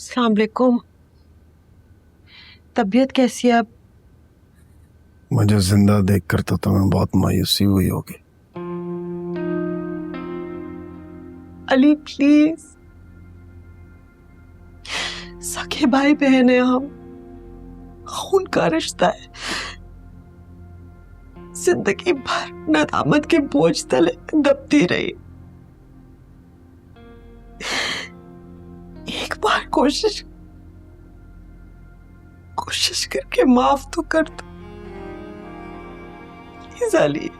अस्सलाम वालेकुम। तबीयत कैसी है अब? मुझे जिंदा देखकर तो तुम्हें बहुत मायूसी हुई होगी। अली प्लीज, सगे भाई बहन है हम, खून का रिश्ता है। जिंदगी भर नदामत के बोझ तले दबती रही। एक बार कोशिश कोशिश करके माफ तो कर दो प्लीज अली।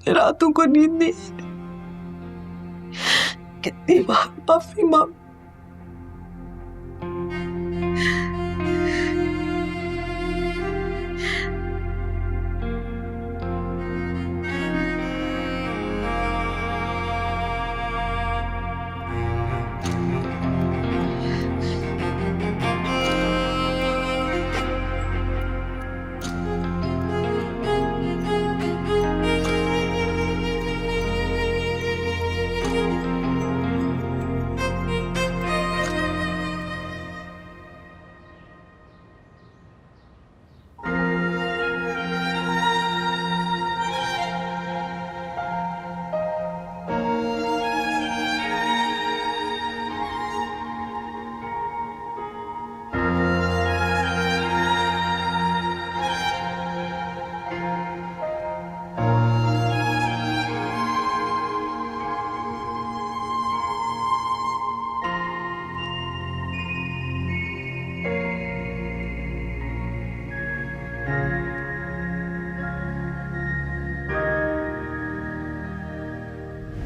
रातों को नींद नहीं आती। कितनी बार माफी मांग।